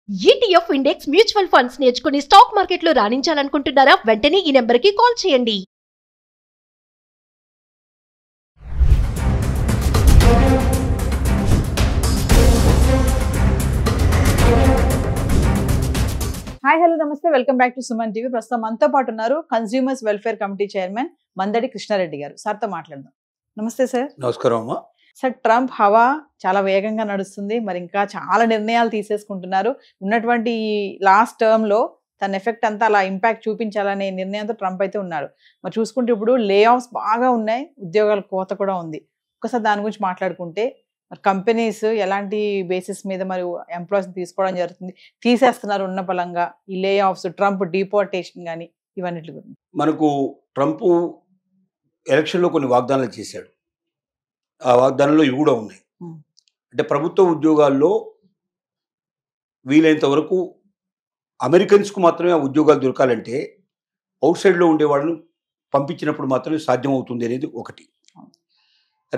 ETF index mutual funds నేర్చుకుని stock మార్కెట్లో రాణించాలనుకుంటున్నారా? వెంటనే ఈ నెంబర్కి కాల్ చేయండి. హాయ్ హలో నమస్తే, welcome back to Suman TV. ప్రస్తుతం మనతో పాటు ఉన్నారు consumers welfare committee chairman Mandadi Krishna Reddy garu. సార్తో మాట్లాడదాం. నమస్తే సార్. నమస్కారం అమ్మా. సార్, ట్రంప్ హవా చాలా వేగంగా నడుస్తుంది. మరి ఇంకా చాలా నిర్ణయాలు తీసేసుకుంటున్నారు. ఉన్నటువంటి ఈ లాస్ట్ టర్మ్ లో తన ఎఫెక్ట్ అంతా అలా ఇంపాక్ట్ చూపించాలనే నిర్ణయంతో ట్రంప్ అయితే ఉన్నాడు. మరి చూసుకుంటే ఇప్పుడు లే ఆఫ్స్ బాగా ఉన్నాయి, ఉద్యోగాల కోత కూడా ఉంది. ఒకసారి దాని గురించి మాట్లాడుకుంటే మరి కంపెనీస్ ఎలాంటి బేసిస్ మీద మరి ఎంప్లాయీస్ తీసుకోవడం జరుగుతుంది, తీసేస్తున్నారు ఉన్న బలంగా, ఈ లే ఆఫ్స్, ట్రంప్ డిపోర్టేషన్ కానీ ఇవన్నిటి గురించి. మనకు ట్రంప్ ఎలక్షన్లో కొన్ని వాగ్దానాలు చేశాడు. ఆ వాగ్దానంలో ఇవి కూడా ఉన్నాయి. అంటే ప్రభుత్వ ఉద్యోగాల్లో వీలైనంత వరకు అమెరికన్స్కు మాత్రమే ఆ ఉద్యోగాలు దొరకాలంటే అవుట్ సైడ్లో ఉండే వాళ్ళను పంపించినప్పుడు మాత్రమే సాధ్యమవుతుంది అనేది ఒకటి.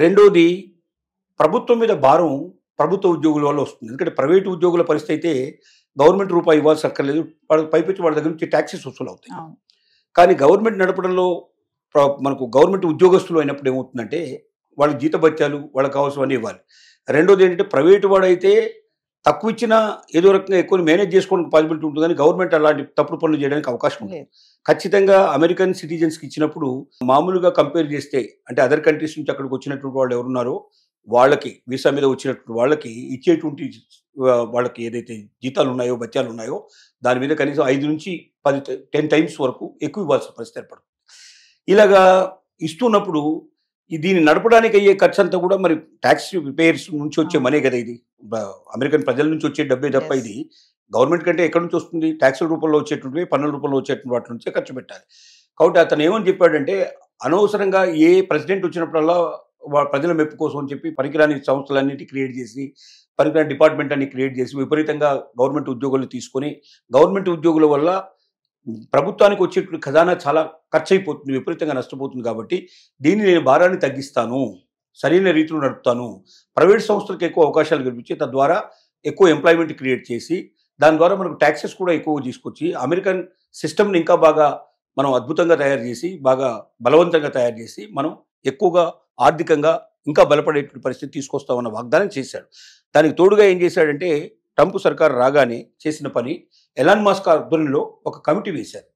రెండోది, ప్రభుత్వం మీద భారం ప్రభుత్వ ఉద్యోగుల వల్ల వస్తుంది. ఎందుకంటే ప్రైవేటు ఉద్యోగుల పరిస్థితి అయితే గవర్నమెంట్ రూపాయి ఇవ్వాల్సి అక్కర్లేదు, వాళ్ళకి పైపెచ్చి వాళ్ళ దగ్గర నుంచి ట్యాక్సెస్ వసూలు అవుతాయి. కానీ గవర్నమెంట్ నడపడంలో మనకు గవర్నమెంట్ ఉద్యోగస్తులు అయినప్పుడు ఏమవుతుందంటే వాళ్ళ జీతభత్యాలు వాళ్ళకి కావాల్సినవన్నీ ఇవ్వాలి. రెండోది ఏంటంటే ప్రైవేటు వాడైతే తక్కువ ఇచ్చినా ఏదో రకంగా ఎక్కువ మేనేజ్ చేసుకోవడానికి పాసిబిలిటీ ఉంటుంది, కానీ గవర్నమెంట్ అలాంటి తప్పుడు పనులు చేయడానికి అవకాశం ఉంది. ఖచ్చితంగా అమెరికన్ సిటిజన్స్కి ఇచ్చినప్పుడు మామూలుగా కంపేర్ చేస్తే, అంటే అదర్ కంట్రీస్ నుంచి అక్కడికి వచ్చినటువంటి వాళ్ళు ఎవరున్నారో వాళ్ళకి, వీసా మీద వచ్చినటువంటి వాళ్ళకి ఇచ్చేటువంటి వాళ్ళకి ఏదైతే జీతాలు ఉన్నాయో, భత్యాలు ఉన్నాయో దాని మీద కనీసం 5 నుంచి 10 టైమ్స్ వరకు ఎక్కువ ఇవ్వాల్సిన పరిస్థితి ఏర్పడుతుంది. ఇలాగా ఇస్తున్నప్పుడు దీన్ని నడపడానికి అయ్యే ఖర్చు అంతా కూడా మరి ట్యాక్స్ పేయర్స్ నుంచి వచ్చే మనీ కదా. ఇది అమెరికన్ ప్రజల నుంచి వచ్చే డబ్బే తప్ప ఇది గవర్నమెంట్ కంటే ఎక్కడి నుంచి వస్తుంది? ట్యాక్సుల రూపంలో వచ్చేటువంటి, పన్నుల రూపంలో వచ్చేటువంటి వాటి నుంచే ఖర్చు పెట్టాలి. కాబట్టి అతను ఏమని చెప్పాడంటే, అనవసరంగా ఏ ప్రెసిడెంట్ వచ్చినప్పుడల్లా ప్రజల మెప్పు కోసం అని చెప్పి పనికిరాని సంస్థలన్నిటి క్రియేట్ చేసి, పనికిరాని డిపార్ట్మెంట్ అన్ని క్రియేట్ చేసి విపరీతంగా గవర్నమెంట్ ఉద్యోగులు తీసుకొని, గవర్నమెంట్ ఉద్యోగుల వల్ల ప్రభుత్వానికి వచ్చేటువంటి ఖజానా చాలా ఖర్చు అయిపోతుంది, విపరీతంగా నష్టపోతుంది. కాబట్టి దీన్ని నేను భారాన్ని తగ్గిస్తాను, సరైన రీతిలో నడుపుతాను, ప్రైవేట్ సంస్థలకు ఎక్కువ అవకాశాలు కల్పించి తద్వారా ఎక్కువ ఎంప్లాయ్మెంట్ క్రియేట్ చేసి దాని ద్వారా మనకు ట్యాక్సెస్ కూడా ఎక్కువ తీసుకొచ్చి అమెరికన్ సిస్టమ్ని ఇంకా బాగా మనం అద్భుతంగా తయారు చేసి, బాగా బలవంతంగా తయారు చేసి మనం ఎక్కువగా ఆర్థికంగా ఇంకా బలపడేటువంటి పరిస్థితి తీసుకొస్తామన్న వాగ్దానం చేశాడు. దానికి తోడుగా ఏం చేశాడంటే, ట్రంప్ సర్కార్ రాగానే చేసిన పని, ఎలాన్ మస్క్ ఆధ్వర్యంలో ఒక కమిటీ వేశారు.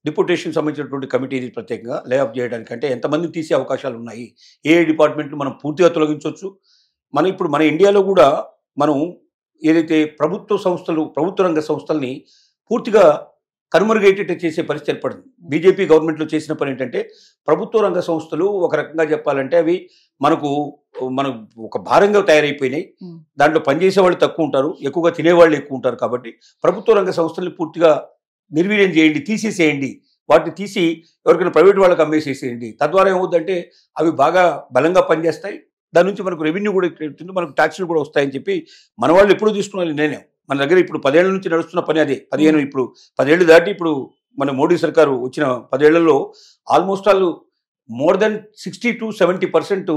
డిపోర్టేషన్ సంబంధించినటువంటి కమిటీ, ప్రత్యేకంగా లే ఆఫ్ చేయడానికి. అంటే ఎంతమందిని తీసే అవకాశాలు ఉన్నాయి, ఏ డిపార్ట్మెంట్లు మనం పూర్తిగా తొలగించవచ్చు. ఇప్పుడు మన ఇండియాలో కూడా మనం ఏదైతే ప్రభుత్వ సంస్థలు, ప్రభుత్వ రంగ సంస్థల్ని పూర్తిగా కన్వర్గేటెడ్ చేసే పరిస్థితి ఏర్పడింది. బీజేపీ గవర్నమెంట్లో చేసిన పని ఏంటంటే, ప్రభుత్వ రంగ సంస్థలు ఒక రకంగా చెప్పాలంటే అవి మనం ఒక భారంగా తయారైపోయినాయి. దాంట్లో పనిచేసే వాళ్ళు తక్కువ ఉంటారు, ఎక్కువగా తినేవాళ్ళు ఎక్కువ ఉంటారు. కాబట్టి ప్రభుత్వ రంగ సంస్థల్ని పూర్తిగా నిర్వీర్యం చేయండి, తీసేసేయండి, వాటిని తీసి ఎవరికైనా ప్రైవేట్ వాళ్ళకి అమ్మేసేసేయండి. తద్వారా ఏమవుతుందంటే అవి బాగా బలంగా పనిచేస్తాయి, దాని నుంచి మనకు రెవెన్యూ కూడా ఎక్కుతుంది, మనకు ట్యాక్స్లు కూడా వస్తాయని చెప్పి మన వాళ్ళు ఎప్పుడు తీసుకున్నారు. నేనే మన దగ్గర ఇప్పుడు 10 ఏళ్ల నుంచి నడుస్తున్న పని అదే. 15 ఇప్పుడు 10 ఏళ్ళు దాటి ఇప్పుడు మన మోడీ సర్కారు వచ్చిన 10 ఏళ్లలో almost all more than 60 to 70%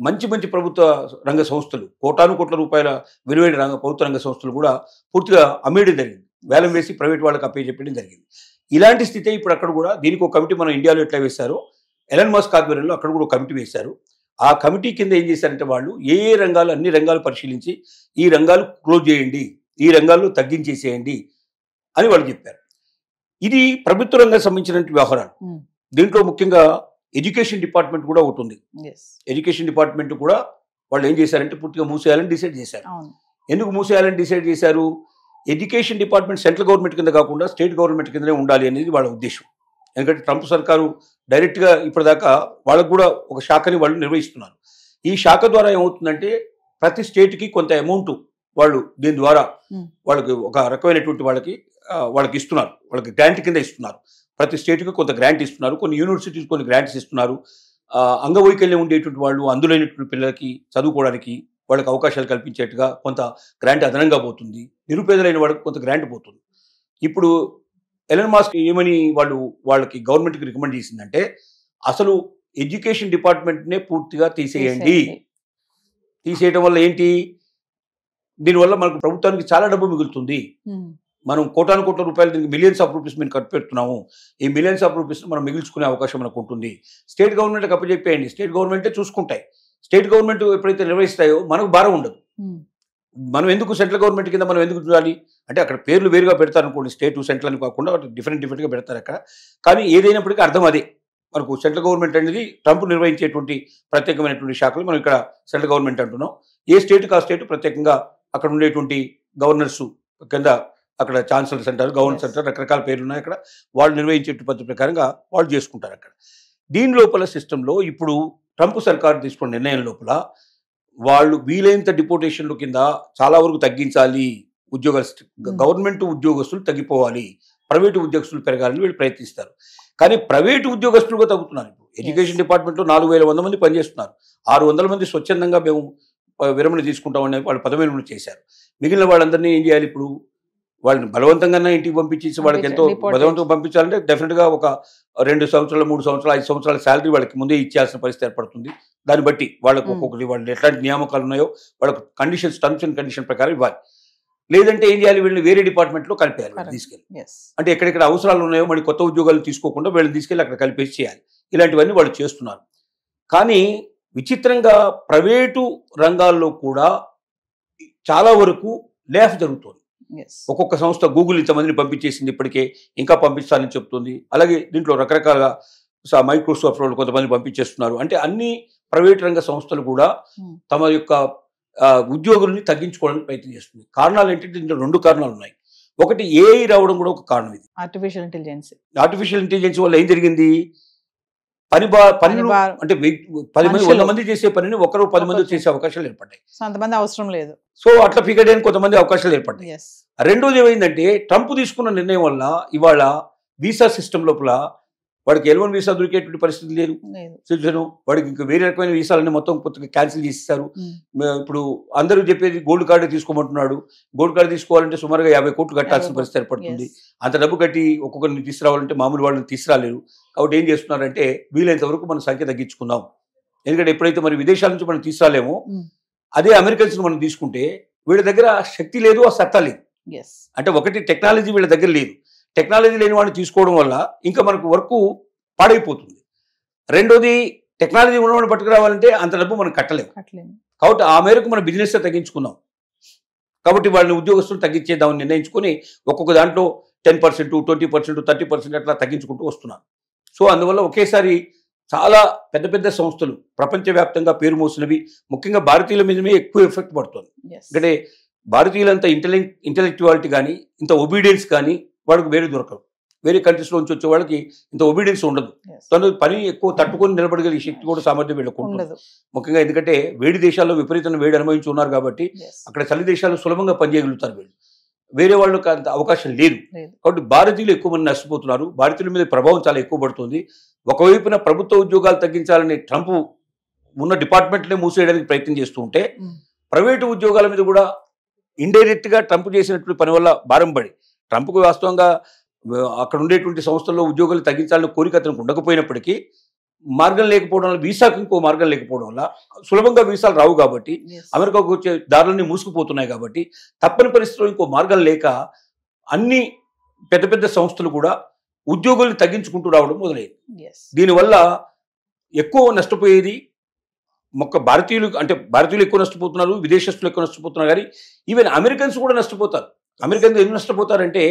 మంచి మంచి ప్రభుత్వ రంగ సంస్థలు, కోటాను కోట్ల రూపాయల విలువైన ప్రభుత్వ రంగ సంస్థలు కూడా పూర్తిగా అమ్మేయడం జరిగింది, వేలం వేసి ప్రైవేట్ వాళ్ళకి అప్పచెప్పడం జరిగింది. ఇలాంటి స్థితి ఇప్పుడు అక్కడ కూడా. దీనికి ఒక కమిటీ మన ఇండియాలో ఎట్లా వేశారో, ఎలన్ మస్క్ ఆధ్వర్యంలో అక్కడ కూడా ఒక కమిటీ వేశారు. ఆ కమిటీ కింద ఏం చేశారంటే వాళ్ళు ఏ రంగాలు, అన్ని రంగాలు పరిశీలించి ఈ రంగాలు క్లోజ్ చేయండి, ఈ రంగాల్లో తగ్గించేసేయండి అని వాళ్ళు చెప్పారు. ఇది ప్రభుత్వ రంగానికి సంబంధించిన వ్యవహారాలు. దీంట్లో ముఖ్యంగా ఎడ్యుకేషన్ డిపార్ట్మెంట్ కూడా ఒకటి ఉంది. ఎడ్యుకేషన్ డిపార్ట్మెంట్ కూడా వాళ్ళు ఏం చేశారంటే పూర్తిగా మూసేయాలని డిసైడ్ చేశారు. ఎందుకు మూసేయాలని డిసైడ్ చేశారు? ఎడ్యుకేషన్ డిపార్ట్మెంట్ సెంట్రల్ గవర్నమెంట్ కింద కాకుండా స్టేట్ గవర్నమెంట్ కిందనే ఉండాలి అనేది వాళ్ళ ఉద్దేశం. ఎందుకంటే ట్రంప్ సర్కారు డైరెక్ట్గా ఇప్పటిదాకా వాళ్ళకు కూడా ఒక శాఖని వాళ్ళు నిర్వహిస్తున్నారు. ఈ శాఖ ద్వారా ఏమవుతుందంటే ప్రతి స్టేట్కి కొంత అమౌంట్ వాళ్ళు దీని ద్వారా వాళ్ళకి ఒక రకమైనటువంటి వాళ్ళకి ఇస్తున్నారు, వాళ్ళకి గ్రాంట్ కింద ఇస్తున్నారు. ప్రతి స్టేట్కి కొంత గ్రాంట్ ఇస్తున్నారు, కొన్ని యూనివర్సిటీస్ కొన్ని గ్రాంట్స్ ఇస్తున్నారు. అంగవైకల్యం ఉండేటువంటి వాళ్ళు, అందులోనేటువంటి పిల్లలకి చదువుకోవడానికి వాళ్ళకి అవకాశాలు కల్పించేట్టుగా కొంత గ్రాంట్ అదనంగా పోతుంది, నిరుపేదలైన వాళ్ళకి కొంత గ్రాంట్ పోతుంది. ఇప్పుడు ఎలన్ మస్క్ ఏమని వాళ్ళకి గవర్నమెంట్కి రికమెండ్ చేసిందంటే, అసలు ఎడ్యుకేషన్ డిపార్ట్మెంట్నే పూర్తిగా తీసేయండి. తీసేయడం వల్ల ఏంటి, దీనివల్ల మనకు ప్రభుత్వానికి చాలా డబ్బు మిగులుతుంది. మనం కోటాను కోట్ల రూపాయలు దీనికి మిలియన్స్ ఆఫ్ రూపీస్ మేము ఖర్చు పెడుతున్నాము. ఈ మిలియన్స్ ఆఫ్ రూపీస్ మనం మిగిల్చుకునే అవకాశం మనకు ఉంటుంది. స్టేట్ గవర్నమెంట్కి అప్పచెప్పేయండి, స్టేట్ గవర్నమెంటే చూసుకుంటాయి. స్టేట్ గవర్నమెంట్ ఎప్పుడైతే నిర్వహిస్తాయో మనకు భారం ఉండదు. మనం ఎందుకు సెంట్రల్ గవర్నమెంట్ కింద మనం ఎందుకు చూడాలి అంటే అక్కడ పేర్లు వేరుగా పెడతారు అనుకోండి, స్టేట్ సెంట్రల్ అని కాకుండా డిఫరెంట్గా పెడతారు అక్కడ. కానీ ఏదైనప్పటికీ అర్థం అదే, మనకు సెంట్రల్ గవర్నమెంట్ అనేది ట్రంప్ నిర్వహించేటువంటి ప్రత్యేకమైనటువంటి శాఖలు మనం ఇక్కడ సెంట్రల్ గవర్నమెంట్ అంటున్నాం. ఏ స్టేట్కి ఆ స్టేట్ ప్రత్యేకంగా అక్కడ ఉండేటువంటి గవర్నర్స్ కింద అక్కడ ఛాన్సలర్స్ అంటారు, గవర్నర్స్ అంటారు, రకరకాల పేర్లు ఉన్నాయి అక్కడ. వాళ్ళు నిర్వహించే పద్ధతి ప్రకారంగా వాళ్ళు చేసుకుంటారు అక్కడ. దీని లోపల సిస్టంలో ఇప్పుడు ట్రంప్ సర్కారు తీసుకున్న నిర్ణయం లోపల వాళ్ళు వీలైనంత డిపోటేషన్ల కింద చాలా వరకు తగ్గించాలి. గవర్నమెంట్ ఉద్యోగస్తులు తగ్గిపోవాలి, ప్రైవేటు ఉద్యోగస్తులు పెరగాలని వీళ్ళు ప్రయత్నిస్తారు. కానీ ప్రైవేటు ఉద్యోగస్తులుగా తగ్గుతున్నారు. ఇప్పుడు ఎడ్యుకేషన్ డిపార్ట్మెంట్లో 4,100 మంది పనిచేస్తున్నారు. 600 మంది స్వచ్ఛందంగా మేము విరమణ తీసుకుంటామని వాళ్ళు పదవి విరమణ చేశారు. మిగిలిన వాళ్ళందరినీ ఏం చేయాలి? ఇప్పుడు వాళ్ళని బలవంతంగా ఇంటికి పంపించేసి వాళ్ళకి ఎంతో బలవంతంగా పంపించాలంటే డెఫినెట్గా ఒక 2 సంవత్సరాలు 3 సంవత్సరాలు 5 సంవత్సరాల శాలరీ వాళ్ళకి ముందే ఇచ్చేయాల్సిన పరిస్థితి ఏర్పడుతుంది. దాన్ని బట్టి వాళ్ళకు ఒక్కొక్కటి వాళ్ళు ఎట్లాంటి నియామకాలు ఉన్నాయో వాళ్ళకు కండిషన్స్, టర్మ్స్ అండ్ కండిషన్ ప్రకారం ఇవ్వాలి. లేదంటే ఏం చేయాలి? వీళ్ళని వేరే డిపార్ట్మెంట్లో కలిపేయాలి తీసుకెళ్ళి. అంటే ఎక్కడెక్కడ అవసరాలు ఉన్నాయో మళ్ళీ కొత్త ఉద్యోగాలు తీసుకోకుండా వీళ్ళని తీసుకెళ్ళి అక్కడ కలిపేసి చేయాలి. ఇలాంటివన్నీ వాళ్ళు చేస్తున్నారు. కానీ విచిత్రంగా ప్రైవేటు రంగాల్లో కూడా చాలా వరకు లేఫ్ జరుగుతుంది. ఒక్కొక్క సంస్థ గూగుల్ ఇంతమందిని పంపించేసింది, ఇప్పటికే ఇంకా పంపించాలని చెప్తుంది. అలాగే దీంట్లో రకరకాల మైక్రోసాఫ్ట్ వాళ్ళు కొంతమంది పంపించేస్తున్నారు. అంటే అన్ని ప్రైవేట్ రంగ సంస్థలు కూడా తమ యొక్క ఉద్యోగుల్ని తగ్గించుకోవడానికి ప్రయత్నం చేస్తుంది. కారణాలు ఏంటంటే దీంట్లో 2 కారణాలు ఉన్నాయి. ఒకటి ఏఐ రావడం కూడా ఒక కారణం. ఇది ఆర్టిఫిషియల్ ఇంటెలిజెన్స్ వల్ల ఏం జరిగింది? పనులు అంటే 10 మంది 100 మంది చేసే పనిని ఒకరు 10 మంది చేసే అవకాశాలు ఏర్పడ్డాయి. అంతమంది అవసరం లేదు. సో అట్లా ఫిగర్ చేయడానికి కొంతమంది అవకాశాలు ఏర్పడ్డాయి. రెండోది ఏమైందంటే ట్రంప్ తీసుకున్న నిర్ణయం వల్ల ఇవాళ వీసా సిస్టమ్ లోపల వాడికి L1 వీసా దొరికేటువంటి పరిస్థితి లేదు. వాడికి ఇంకా వేరే రకమైన వీసాలన్నీ మొత్తం కొత్తగా క్యాన్సిల్ చేసేస్తారు. ఇప్పుడు అందరూ చెప్పేది గోల్డ్ కార్డు తీసుకోమంటున్నాడు. గోల్డ్ కార్డు తీసుకోవాలంటే సుమారుగా 50 కోట్లు కట్టాల్సిన పరిస్థితి ఏర్పడుతుంది. అంత డబ్బు కట్టి ఒక్కొక్కరిని తీసుకురావాలంటే మామూలు వాళ్ళని తీసుకురాలేరు. కాబట్టి ఏం చేస్తున్నారంటే వీలైనంత వరకు మన సంఖ్య తగ్గించుకుందాం. ఎందుకంటే ఎప్పుడైతే మరి విదేశాల నుంచి మనం తీసుకురాలేమో అదే అమెరికన్స్ మనం తీసుకుంటే వీళ్ళ దగ్గర శక్తి లేదు, ఆ సత్తా లేదు. అంటే ఒకటి టెక్నాలజీ వీళ్ళ దగ్గర లేదు. టెక్నాలజీ లేని వాడిని తీసుకోవడం వల్ల ఇంకా మనకు వర్క్ పాడైపోతుంది. రెండోది టెక్నాలజీ ఉన్నవాడిని పట్టుకురావాలంటే అంత డబ్బు మనం కట్టలేము. కాబట్టి ఆ మేరకు మన బిజినెస్ తగ్గించుకుందాం. కాబట్టి వాళ్ళని ఉద్యోగస్తులు తగ్గించేద్దామని నిర్ణయించుకొని ఒక్కొక్క దాంట్లో 10%, 20%, 30% అట్లా తగ్గించుకుంటూ వస్తున్నారు. సో అందువల్ల ఒకేసారి చాలా పెద్ద పెద్ద సంస్థలు ప్రపంచవ్యాప్తంగా పేరు మోసినవి ముఖ్యంగా భారతీయుల మీదనే ఎక్కువ ఎఫెక్ట్ పడుతుంది. ఎందుకంటే భారతీయులంత ఇంటెలెక్చువాలిటీ కానీ ఇంత ఒబీడియన్స్ కానీ వాళ్ళకి వేరే దొరకదు. వేరే కంట్రీస్లో నుంచి వచ్చే వాళ్ళకి ఇంత ఒబీడియన్స్ ఉండదు. తను పని ఎక్కువ తట్టుకొని నిలబడగలిగే శక్తి కూడా సామర్థ్యం వీళ్ళకుంటుంది. ముఖ్యంగా ఎందుకంటే వేడి దేశాల్లో విపరీతమైన వేడి అనుభవించి ఉన్నారు కాబట్టి అక్కడ చలి దేశాలు సులభంగా పనిచేయగలుగుతారు వీళ్ళు. వేరే వాళ్ళకి అంత అవకాశం లేదు. కాబట్టి భారతీయులు ఎక్కువ మంది నష్టపోతున్నారు. భారతీయుల మీద ప్రభావం చాలా ఎక్కువ పడుతుంది. ఒకవైపున ప్రభుత్వ ఉద్యోగాలు తగ్గించాలని ట్రంప్ ఉన్న డిపార్ట్మెంట్లే మూసేయడానికి ప్రయత్నం చేస్తూ ఉంటే ప్రైవేటు ఉద్యోగాల మీద కూడా ఇండైరెక్ట్గా ట్రంప్ చేసినటువంటి పని వల్ల భారం పడి ట్రంప్కు వాస్తవంగా అక్కడ ఉండేటువంటి సంస్థల్లో ఉద్యోగాలు తగ్గించాలని కోరిక అతనికి ఉండకపోయినప్పటికీ మార్గం లేకపోవడం వల్ల, వీసాకు ఇంకో మార్గం లేకపోవడం వల్ల సులభంగా వీసాలు రావు కాబట్టి అమెరికాకు వచ్చే దారులన్నీ మూసుకుపోతున్నాయి కాబట్టి తప్పని పరిస్థితుల్లో ఇంకో మార్గం లేక అన్ని పెద్ద పెద్ద సంస్థలు కూడా ఉద్యోగుల్ని తగ్గించుకుంటూ రావడం మొదలైంది. దీనివల్ల ఎక్కువ నష్టపోయేది భారతీయులు ఎక్కువ నష్టపోతున్నారు, విదేశస్తులు ఎక్కువ నష్టపోతున్నారు. కానీ ఈవెన్ అమెరికన్స్ కూడా నష్టపోతారు. అమెరికన్స్ ఎందుకు నష్టపోతారంటే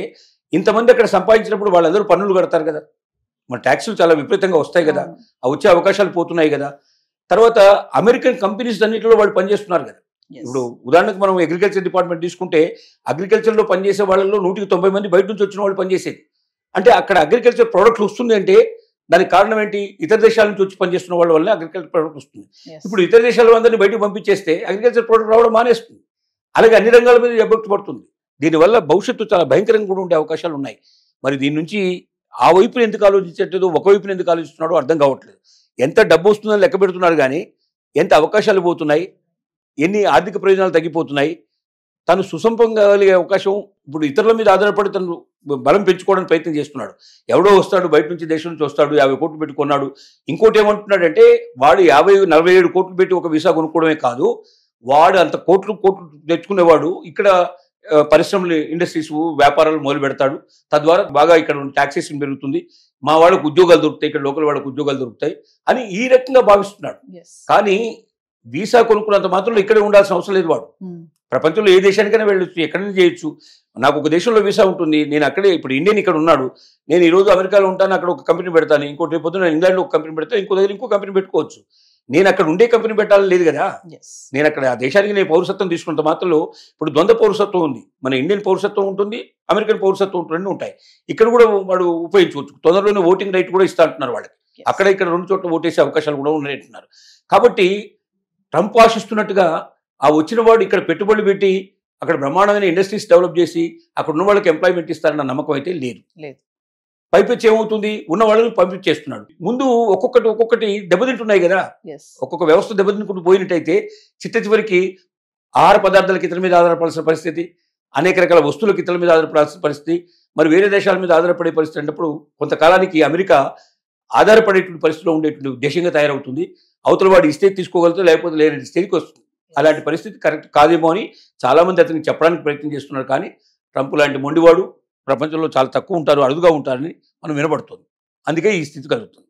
ఇంతమంది అక్కడ సంపాదించినప్పుడు వాళ్ళందరూ పన్నులు కడతారు కదా, మన ట్యాక్సులు చాలా విపరీతంగా వస్తాయి కదా, ఆ వచ్చే అవకాశాలు పోతున్నాయి కదా. తర్వాత అమెరికన్ కంపెనీస్ అన్నింటిలో వాళ్ళు పనిచేస్తున్నారు కదా. ఇప్పుడు ఉదాహరణకు మనం అగ్రికల్చర్ డిపార్ట్మెంట్ తీసుకుంటే అగ్రికల్చర్లో పనిచేసే వాళ్ళలో 190 మంది బయట నుంచి వచ్చిన వాళ్ళు పనిచేసేది. అంటే అక్కడ అగ్రికల్చర్ ప్రోడక్ట్లు వస్తుంది అంటే దానికి కారణం ఏంటి? ఇతర దేశాల నుంచి వచ్చి పనిచేస్తున్న వాళ్ళ వల్ల అగ్రికల్చర్ ప్రోడక్ట్ వస్తుంది. ఇప్పుడు ఇతర దేశాల అందరినీ బయటకు పంపించేస్తే అగ్రికల్చర్ ప్రోడక్ట్ రావడం మానేస్తుంది. అలాగే అన్ని రంగాల మీద ఎఫెక్ట్ పడుతుంది. దీనివల్ల భవిష్యత్తు చాలా భయంకరంగా కూడా ఉండే అవకాశాలు ఉన్నాయి. మరి దీని నుంచి ఆ వైపున ఎందుకు ఆలోచించట్లేదు, ఒకవైపున ఎందుకు ఆలోచిస్తున్నాడో అర్థం కావట్లేదు. ఎంత డబ్బు వస్తుందని లెక్క పెడుతున్నారు కానీ ఎంత అవకాశాలు పోతున్నాయి, ఎన్ని ఆర్థిక ప్రయోజనాలు తగ్గిపోతున్నాయి. తను సుసంపంగలిగే అవకాశం ఇప్పుడు ఇతరుల మీద ఆధారపడి తను బలం పెంచుకోవడానికి ప్రయత్నం చేస్తున్నాడు. ఎవడో వస్తాడు బయట నుంచి, దేశం నుంచి వస్తాడు, 50 కోట్లు పెట్టుకున్నాడు. ఇంకోటి ఏమంటున్నాడంటే వాడు 47 కోట్లు పెట్టి ఒక వీసా కొనుక్కోవడమే కాదు, వాడు అంత కోట్లు తెచ్చుకునేవాడు ఇక్కడ పరిశ్రమలు, ఇండస్ట్రీస్, వ్యాపారాలు మొదలు పెడతాడు. తద్వారా బాగా ఇక్కడ టాక్సేషన్ పెరుగుతుంది, మా వాళ్ళకు ఉద్యోగాలు దొరుకుతాయి, ఇక్కడ లోకల్ వాళ్ళకు ఉద్యోగాలు దొరుకుతాయి అని ఈ రకంగా భావిస్తున్నాడు. కానీ వీసా కొనుక్కున్నంత మాత్రం ఇక్కడే ఉండాల్సిన అవసరం లేదు. వాడు ప్రపంచంలో ఏ దేశానికైనా వెళ్ళొచ్చు, ఎక్కడైనా చేయొచ్చు. నాకు ఒక దేశంలో వీసా ఉంటుంది, నేను అక్కడే, ఇప్పుడు ఇండియన్ ఇక్కడ ఉన్నాడు, నేను ఈరోజు అమెరికాలో ఉంటాను, అక్కడ ఒక కంపెనీ పెడతాను, ఇంకోటి రేపు పొద్దున ఇంగ్లాండ్లో ఒక కంపెనీ పెడతాను, ఇంకో దగ్గర ఇంకో కంపెనీ పెట్టుకోవచ్చు. నేను అక్కడ ఉండే కంపెనీ పెట్టాలని లేదు కదా. నేను అక్కడ ఆ దేశానికి నేను పౌరసత్వం తీసుకున్నంత మాత్రంలో, ఇప్పుడు ద్వంద్వ పౌరసత్వం ఉంది, మన ఇండియన్ పౌరసత్వం ఉంటుంది, అమెరికన్ పౌరసత్వం రెండు ఉంటాయి. ఇక్కడ కూడా వాడు ఉపయోగించుకోవచ్చు. తొందరలోనే ఓటింగ్ రైట్ కూడా ఇస్తా అంటున్నారు వాళ్ళకి. అక్కడ ఇక్కడ 2 చోట్ల ఓటేసే అవకాశాలు కూడా ఉన్నాయంటున్నారు. కాబట్టి ట్రంప్ ఆశిస్తున్నట్టుగా ఆ వచ్చిన వాడు ఇక్కడ పెట్టుబడులు పెట్టి అక్కడ బ్రహ్మాండమైన ఇండస్ట్రీస్ డెవలప్ చేసి అక్కడ ఉన్న వాళ్ళకి ఎంప్లాయ్మెంట్ ఇస్తారన్న నమ్మకం అయితే లేదు. పైపెచ్చి ఏమవుతుంది, ఉన్న వాళ్ళని పంపించేస్తున్నాడు. ముందు ఒక్కొక్కటి దెబ్బతింటున్నాయి కదా. ఒక్కొక్క వ్యవస్థ దెబ్బతింటుకుంటూ పోయినట్టయితే చిట్ట చివరికి ఆహార పదార్థాలకు ఇతరుల మీద ఆధారపడాల్సిన పరిస్థితి, అనేక రకాల వస్తువులకు ఇతరుల మీద ఆధారపడాల్సిన పరిస్థితి, మరి వేరే దేశాల మీద ఆధారపడే పరిస్థితి అన్నప్పుడు కొంతకాలానికి అమెరికా ఆధారపడేటువంటి పరిస్థితిలో ఉండేటువంటి దేశంగా తయారవుతుంది. అవతల వాడు ఇస్తే తీసుకోగలుగుతా, లేకపోతే లేని స్థితికి వస్తుంది. అలాంటి పరిస్థితి కరెక్ట్ కాదేమో అని చాలామంది అతనికి చెప్పడానికి ప్రయత్నం చేస్తున్నారు. కానీ ట్రంప్ లాంటి మొండివాడు ప్రపంచంలో చాలా తక్కువ ఉంటారు, అరుదుగా ఉంటారని మనం వినబడుతుంది. అందుకే ఈ స్థితి కలుగుతుంది.